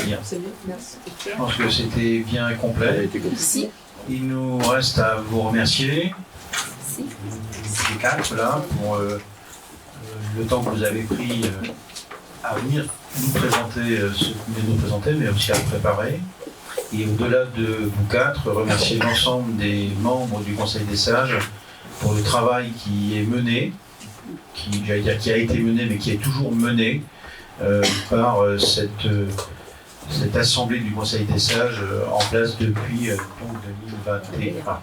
Bien. C'est bien, merci. Je pense que c'était bien et complet. Merci. Il nous reste à vous remercier, les quatre là, pour le temps que vous avez pris à venir nous présenter ce que vous venez nous présenter, mais aussi à le préparer. Et au-delà de vous quatre, remercier l'ensemble des membres du Conseil des Sages pour le travail qui est mené, qui a été mené, mais qui est toujours mené par cette assemblée du Conseil des Sages en place depuis 2021.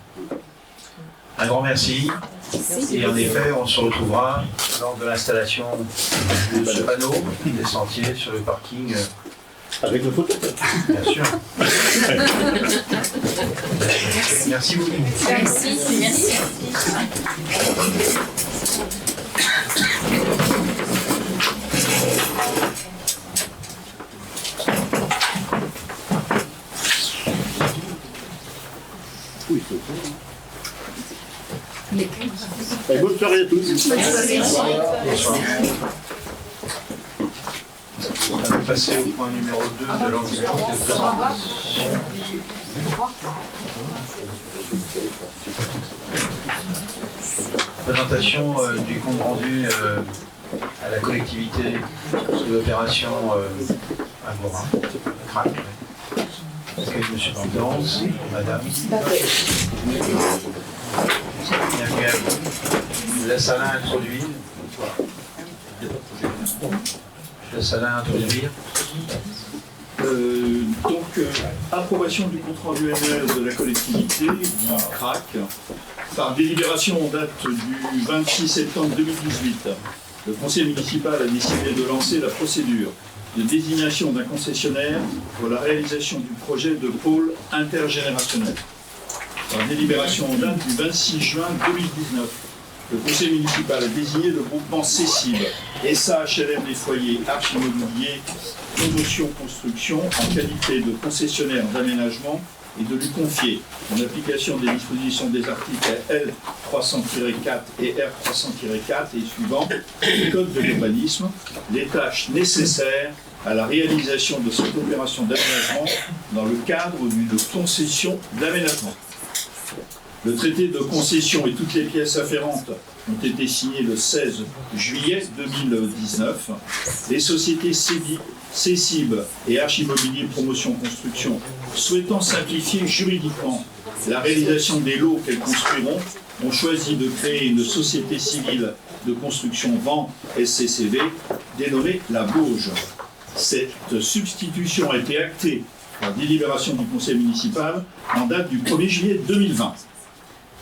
Un grand merci. Et en effet, on se retrouvera lors de l'installation de ce panneau des sentiers sur le parking. Avec le photo. Bien sûr. Merci beaucoup. Merci. Oui, c'est bonne soirée à tous. Bonne soirée. Bonsoir. peut passer au point numéro 2 de l'ordre du jour, qui est le présentation du compte rendu à la collectivité de l'opération Agora, CRAC. Est-ce que M. Pendance, Madame, bienvenue à vous. Je laisse Alain introduire. Je laisse Alain introduire. Approbation du compte rendu annuel de la collectivité, dit CRAC, par délibération en date du 26 septembre 2018. Le conseil municipal a décidé de lancer la procédure de désignation d'un concessionnaire pour la réalisation du projet de pôle intergénérationnel. Par délibération en date du 26 juin 2019, le conseil municipal a désigné le groupement CECIB, SAHLM des foyers, Arch Immobilier, Promotion Construction, en qualité de concessionnaire d'aménagement et de lui confier, en application des dispositions des articles L300-4 et R300-4 et suivants du Code de l'urbanisme, les tâches nécessaires à la réalisation de cette opération d'aménagement dans le cadre d'une concession d'aménagement. Le traité de concession et toutes les pièces afférentes ont été signés le 16 juillet 2019. Les sociétés CECIB et Arch Immobilier Promotion Construction, souhaitant simplifier juridiquement la réalisation des lots qu'elles construiront, ont choisi de créer une société civile de construction Vent SCCV, dénommée La Bauge. Cette substitution a été actée par délibération du conseil municipal en date du 1er juillet 2020.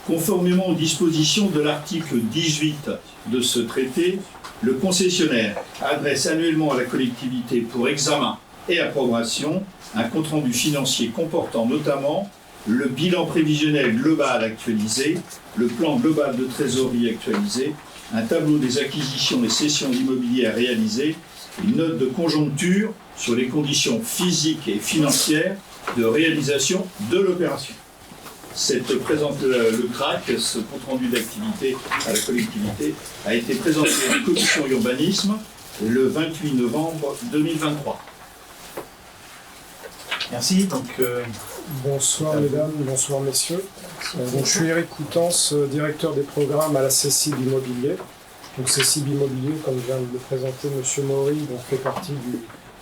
Conformément aux dispositions de l'article 18 de ce traité, le concessionnaire adresse annuellement à la collectivité pour examen et approbation un compte-rendu financier comportant notamment le bilan prévisionnel global actualisé, le plan global de trésorerie actualisé, un tableau des acquisitions et cessions d'immobilier à réaliser, une note de conjoncture sur les conditions physiques et financières de réalisation de l'opération. Le CRAC, ce compte-rendu d'activité à la collectivité, a été présenté à la commission urbanisme le 28 novembre 2023. Merci. Bonsoir mesdames, bonsoir messieurs. Donc, je suis Eric Coutances, directeur des programmes à la CECIB Immobilier. Donc CECIB Immobilier, comme vient de le présenter M. Maury, donc, fait partie de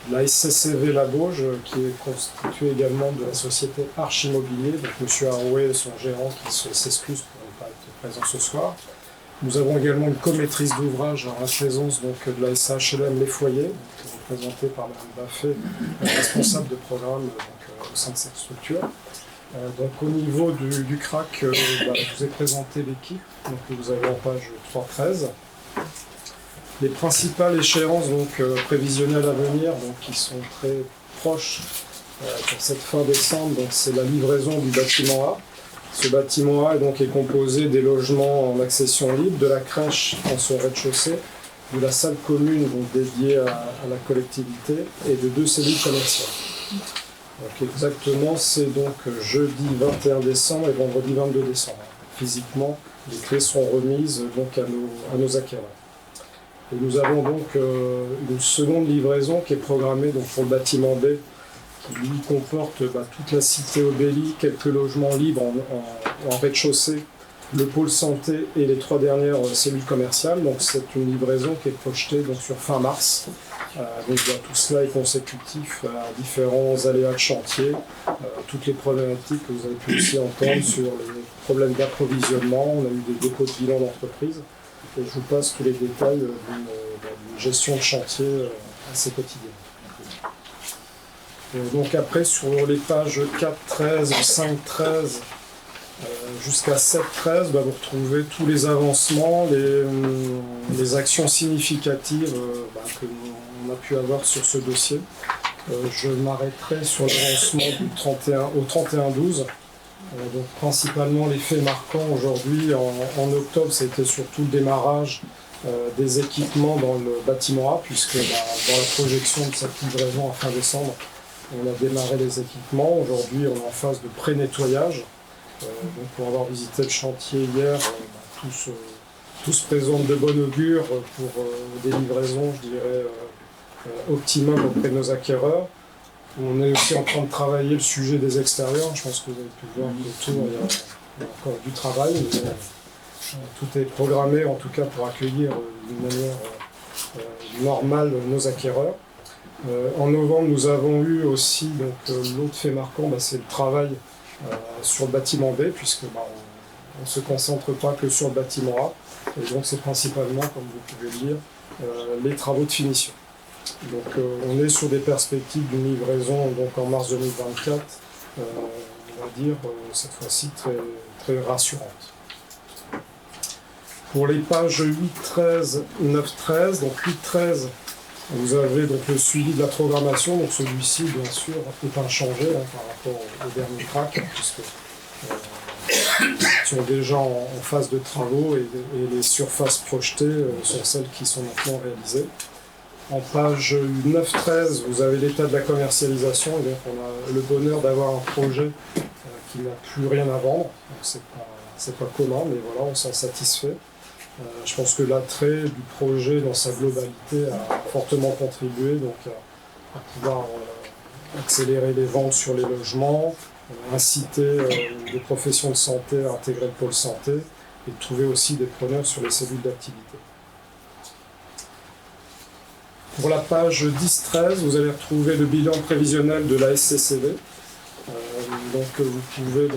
la SCCV La Bauge, qui est constituée également de la société Arch Immobilier. Donc M. Arouet, son gérant, qui s'excuse pour ne pas être présent ce soir. Nous avons également une commaîtrise d'ouvrage en la présence donc, de la SAHLM Les Foyers, représentée par Mme Baffet, responsable de programme donc, au sein de cette structure. Donc au niveau du CRAC, je vous ai présenté l'équipe, donc vous avez en page 313. Les principales échéances donc, prévisionnelles à venir, donc, qui sont très proches pour cette fin décembre, donc c'est la livraison du bâtiment A. Ce bâtiment A est composé des logements en accession libre, de la crèche en son rez-de-chaussée, de la salle commune donc, dédiée à la collectivité et de 2 cellules commerciales. Donc exactement, c'est donc jeudi 21 décembre et vendredi 22 décembre. Physiquement, les clés seront remises donc, à nos acquéreurs. Et nous avons donc une seconde livraison qui est programmée donc, pour le bâtiment B, qui lui comporte toute la cité Obélie, quelques logements libres en rez-de-chaussée, le pôle santé et les 3 dernières cellules commerciales. Donc c'est une livraison qui est projetée donc, sur fin mars. Donc tout cela est consécutif à différents aléas de chantier, toutes les problématiques que vous avez pu aussi entendre sur les problèmes d'approvisionnement. On a eu des dépôts de bilan d'entreprise. Et je vous passe tous les détails d'une gestion de chantier assez quotidienne. Donc après, sur les pages 4.13, 5.13 jusqu'à 7.13, vous retrouvez tous les avancements, les actions significatives que l'on a pu avoir sur ce dossier. Je m'arrêterai sur l'avancement au 31-12. Donc principalement les faits marquants aujourd'hui en octobre, c'était surtout le démarrage des équipements dans le bâtiment A, puisque dans la projection de cette livraison à fin décembre, on a démarré les équipements. Aujourd'hui, on est en phase de pré-nettoyage. Donc pour avoir visité le chantier hier, tout se présente de bon augure pour des livraisons, je dirais, optimum auprès de nos acquéreurs. On est aussi en train de travailler le sujet des extérieurs. Je pense que vous avez pu voir qu'autour, il y a encore du travail. Mais, tout est programmé, en tout cas, pour accueillir d'une manière normale nos acquéreurs. En novembre, nous avons eu aussi, l'autre fait marquant, c'est le travail sur le bâtiment B, puisque on ne se concentre pas que sur le bâtiment A. Et donc, c'est principalement, comme vous pouvez le lire, les travaux de finition. Donc on est sur des perspectives d'une livraison en mars 2024, on va dire cette fois-ci très rassurante. Pour les pages 8, 13, 9, 13, donc 8, 13, vous avez donc le suivi de la programmation, donc celui-ci bien sûr est inchangé par rapport au dernier track, puisque sont déjà en phase de travaux et les surfaces projetées sont celles qui sont maintenant réalisées. En page 9-13, vous avez l'état de la commercialisation, et donc on a le bonheur d'avoir un projet qui n'a plus rien à vendre, donc c'est pas commun, mais voilà, on s'en satisfait. Je pense que l'attrait du projet dans sa globalité a fortement contribué donc, à pouvoir accélérer les ventes sur les logements, inciter les professions de santé à intégrer le pôle santé et trouver aussi des preneurs sur les cellules d'activité. Pour la page 10-13, vous allez retrouver le bilan prévisionnel de la SCCV. Donc vous pouvez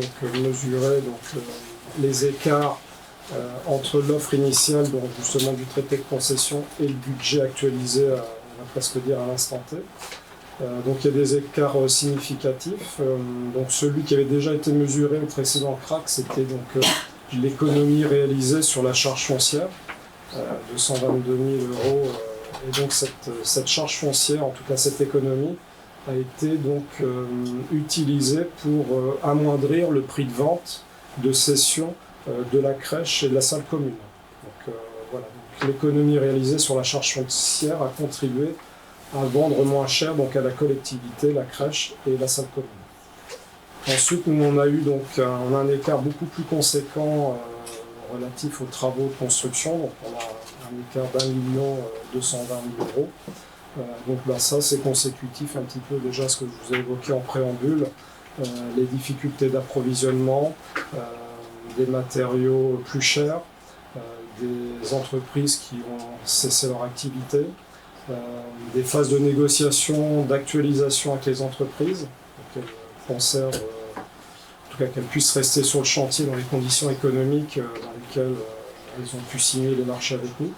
mesurer les écarts entre l'offre initiale donc justement du traité de concession et le budget actualisé, on va presque dire à l'instant T. Donc il y a des écarts significatifs. Donc celui qui avait déjà été mesuré au précédent CRAC, c'était donc l'économie réalisée sur la charge foncière de 122 000 €. Et donc cette charge foncière, en tout cas cette économie, a été donc utilisée pour amoindrir le prix de vente de cession de la crèche et de la salle commune. Donc voilà, l'économie réalisée sur la charge foncière a contribué à vendre moins cher donc à la collectivité, la crèche et la salle commune. Ensuite, nous on a eu donc un écart beaucoup plus conséquent relatif aux travaux de construction. Donc on a un écart d'1 220 000 €. Donc ça c'est consécutif un petit peu déjà à ce que je vous ai évoqué en préambule, les difficultés d'approvisionnement, des matériaux plus chers, des entreprises qui ont cessé leur activité, des phases de négociation, d'actualisation avec les entreprises, pour qu'elles conservent, en tout cas qu'elles puissent rester sur le chantier dans les conditions économiques dans lesquelles elles ont pu signer les marchés avec nous.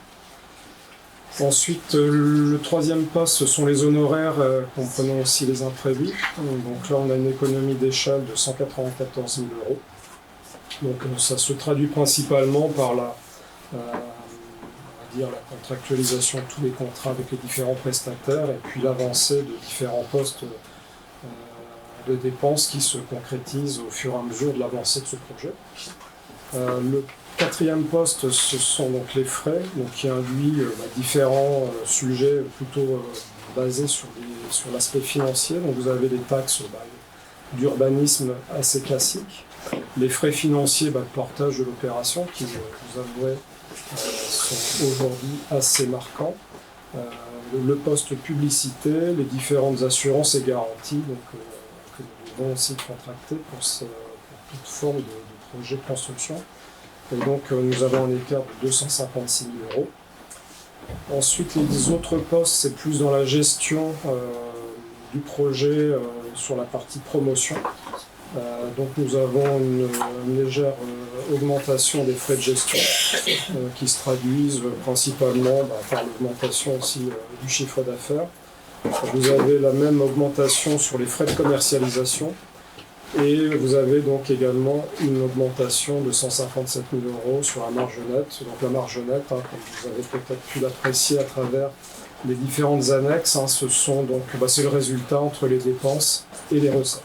Ensuite, le troisième poste, ce sont les honoraires comprenant aussi les imprévus. Donc là, on a une économie d'échelle de 194 000 €. Donc ça se traduit principalement par la contractualisation de tous les contrats avec les différents prestataires et puis l'avancée de différents postes de dépenses qui se concrétisent au fur et à mesure de l'avancée de ce projet. Le quatrième poste, ce sont donc les frais, donc qui induit différents sujets plutôt basés sur l'aspect financier. Donc vous avez les taxes d'urbanisme assez classiques, les frais financiers de portage de l'opération qui, vous avouez, sont aujourd'hui assez marquants. Le poste publicité, les différentes assurances et garanties donc, que nous devons aussi contracter pour toute forme de projet de construction. Et donc nous avons un écart de 256 000 €. Ensuite, les autres postes, c'est plus dans la gestion du projet sur la partie promotion. Donc nous avons une légère augmentation des frais de gestion qui se traduisent principalement par l'augmentation aussi du chiffre d'affaires. Vous avez la même augmentation sur les frais de commercialisation et vous avez donc également une augmentation de 157 000 € sur la marge nette. Donc la marge nette, comme vous avez peut-être pu l'apprécier à travers les différentes annexes, ce sont donc c'est le résultat entre les dépenses et les recettes.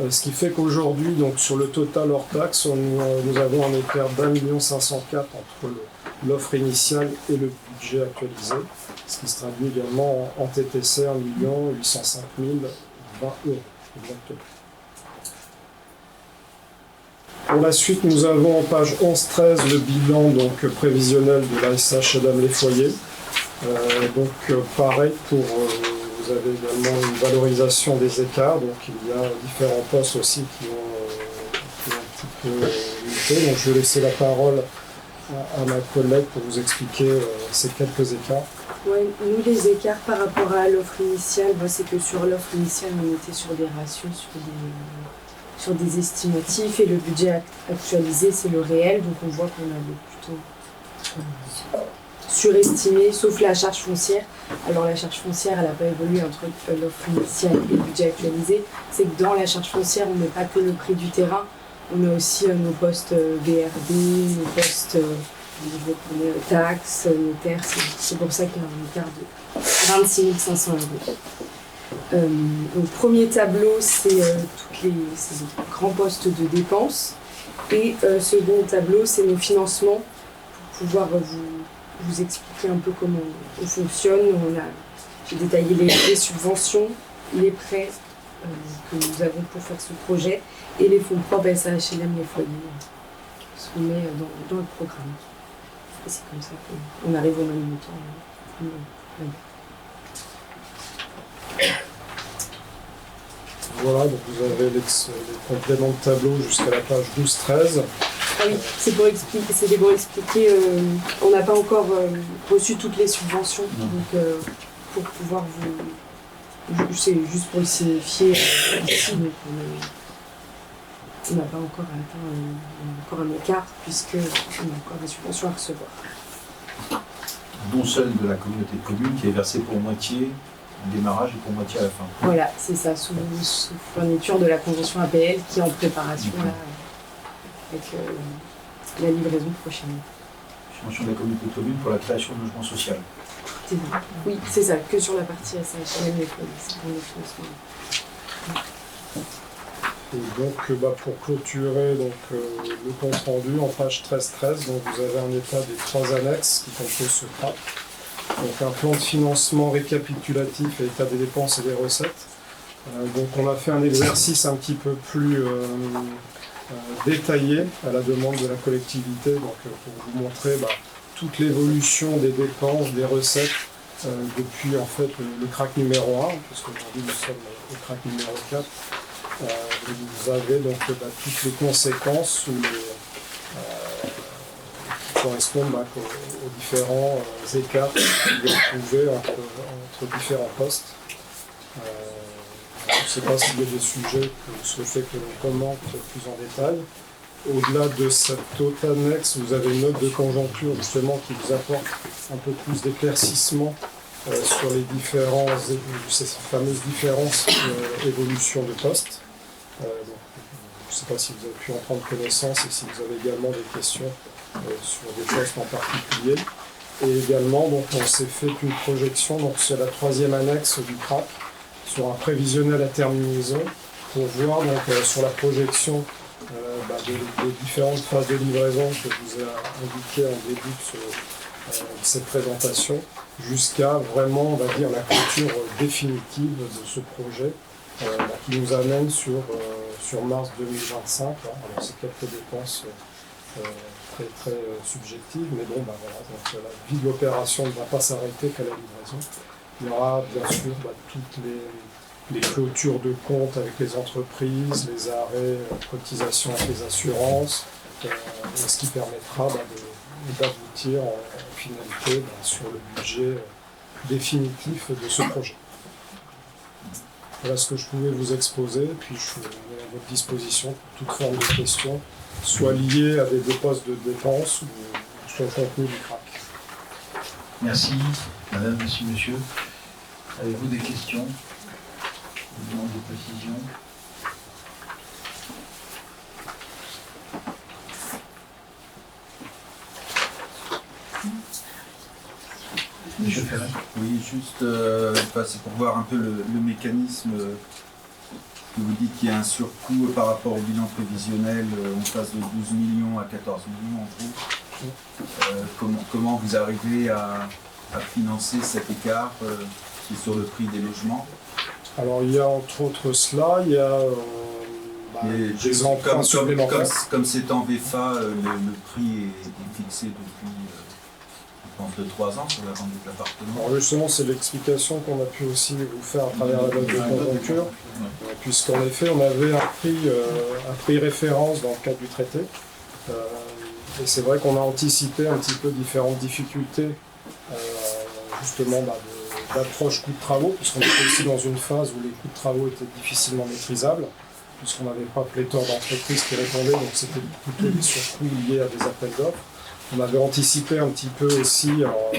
Ce qui fait qu'aujourd'hui, donc sur le total hors taxe, nous avons un écart d'1 504 000 entre l'offre initiale et le budget actualisé, ce qui se traduit également en TTC 1 805 020 €. Exactement. Pour la suite, nous avons en page 11-13 le bilan donc, prévisionnel de la SH Adam Les Foyers. Pareil vous avez également une valorisation des écarts, donc il y a différents postes aussi qui ont un petit peu lutté. Donc je vais laisser la parole à ma collègue pour vous expliquer ces quelques écarts. Ouais, nous les écarts par rapport à l'offre initiale, c'est que sur l'offre initiale on était sur des ratios, sur des estimatifs, et le budget actualisé c'est le réel, donc on voit qu'on avait plutôt surestimé, sauf la charge foncière. Alors la charge foncière elle n'a pas évolué entre l'offre initiale et le budget actualisé, c'est que dans la charge foncière on met pas que le prix du terrain, on a aussi nos postes BRD, nos postes taxes, notaires, c'est pour ça qu'il y a un écart de 26 500 €. Donc premier tableau, c'est ces grands postes de dépenses. Et second tableau, c'est nos financements, pour pouvoir vous expliquer un peu comment on fonctionne. J'ai détaillé les subventions, les prêts que nous avons pour faire ce projet, et les fonds propres SAHLM, les foyers, ce qu'on met dans le programme. Et c'est comme ça qu'on arrive au même montant. Voilà, donc vous avez les compléments de tableau jusqu'à la page 12-13. Ah oui, c'est pour expliquer, on n'a pas encore reçu toutes les subventions, donc pour pouvoir c'est juste pour le signifier ici, donc on n'a pas encore atteint un écart, puisqu'on a encore des subventions à recevoir. Dont celle de la communauté de communes qui est versée pour moitié au démarrage et pour moitié à la fin. Voilà, c'est ça, sous fourniture de la convention APL qui est en préparation là, avec la livraison prochaine. Subvention de la communauté de communes pour la création de logements sociaux. Oui, c'est ça, que sur la partie SAHLM, c'est pour le financement. Et donc, pour clôturer le compte rendu en page 13-13, donc vous avez un état des 3 annexes qui composent ce CRAC. Donc un plan de financement récapitulatif et état des dépenses et des recettes. Donc on a fait un exercice un petit peu plus détaillé à la demande de la collectivité, donc pour vous montrer toute l'évolution des dépenses, des recettes depuis en fait le CRAC numéro 1, parce qu'aujourd'hui nous sommes au CRAC numéro 4. Vous avez donc toutes les conséquences qui correspondent aux différents écarts que vous trouvez entre différents postes. Je ne sais pas s'il y a des sujets que vous souhaitez que l'on commente plus en détail. Au-delà de cette haute annexe, vous avez une note de conjoncture justement qui vous apporte un peu plus d'éclaircissement sur les ces fameuses différences évolution de postes. Je ne sais pas si vous avez pu en prendre connaissance et si vous avez également des questions sur des postes en particulier. Et également, on s'est fait une projection, donc c'est la 3e annexe du CRAC, sur un prévisionnel à terminaison, pour voir sur la projection des différentes phases de livraison que je vous ai indiquées en début de cette présentation, jusqu'à vraiment, on va dire, la clôture définitive de ce projet, qui nous amène sur mars 2025. Alors c'est quelques dépenses très très subjectives, mais bon, voilà, donc la vie de l'opération ne va pas s'arrêter qu'à la livraison. Il y aura bien sûr toutes les clôtures de comptes avec les entreprises, les arrêts, cotisations avec les assurances, ce qui permettra d'aboutir en finalité sur le budget définitif de ce projet. Voilà ce que je pouvais vous exposer, puis je suis à votre disposition pour toute forme de questions, soit liées à des postes de dépenses ou sur le contenu du CRAC. Merci, madame, merci, monsieur. Avez-vous des questions, des demandes de précision? Monsieur Ferret. Oui, juste c'est pour voir un peu le mécanisme que vous dites qu'il y a un surcoût par rapport au bilan prévisionnel, on passe de 12 millions à 14 millions en gros. Comment vous arrivez à financer cet écart qui est sur le prix des logements? Alors il y a entre autres cela, il y a des emprunts supplémentaires. Comme c'est en VFA, le prix est fixé depuis pense, de 3 ans sur la vente des appartements. Alors justement, c'est l'explication qu'on a pu aussi vous faire à travers la note de conjoncture, puisqu'en effet, on avait un prix référence dans le cadre du traité. Et c'est vrai qu'on a anticipé un petit peu différentes difficultés, justement, d'approche coût de travaux, puisqu'on était aussi dans une phase où les coûts de travaux étaient difficilement maîtrisables, puisqu'on n'avait pas pléthore d'entreprises qui répondaient, donc c'était plutôt des surcoûts liés à des appels d'offres. On avait anticipé un petit peu aussi, on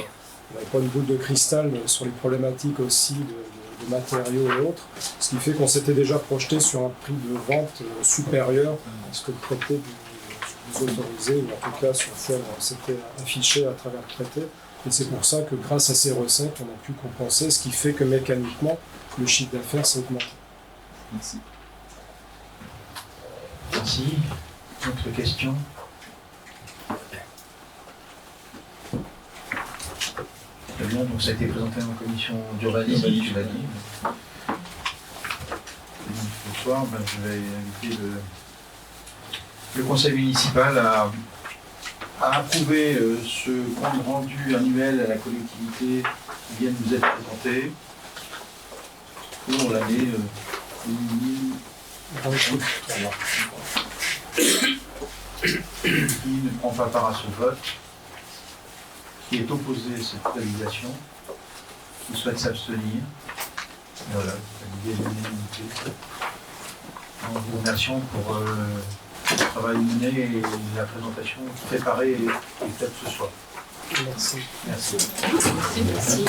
n'avait pas une boule de cristal sur les problématiques aussi de matériaux et autres, ce qui fait qu'on s'était déjà projeté sur un prix de vente supérieur à ce que le traité nous autorisait, ou en tout cas sur lequel on s'était affiché à travers le traité. Et c'est pour ça que grâce à ces recettes, on a pu compenser, ce qui fait que mécaniquement, le chiffre d'affaires s'est augmenté. Merci. Merci. D'autres questions? Très bien, donc ça a été présenté en commission d'urbanisme, tu l'as dit. Et donc, ce soir, je vais inviter le conseil municipal à approuver ce compte rendu annuel à la collectivité qui vient de nous être présenté pour l'année 2023. Qui ne prend pas part à ce vote, qui est opposé à cette réalisation, qui souhaite s'abstenir. Voilà, l'idée de l'unanimité. Nous vous remercions pour le travail mené et la présentation préparée et faite ce soir. Merci. Merci. Merci.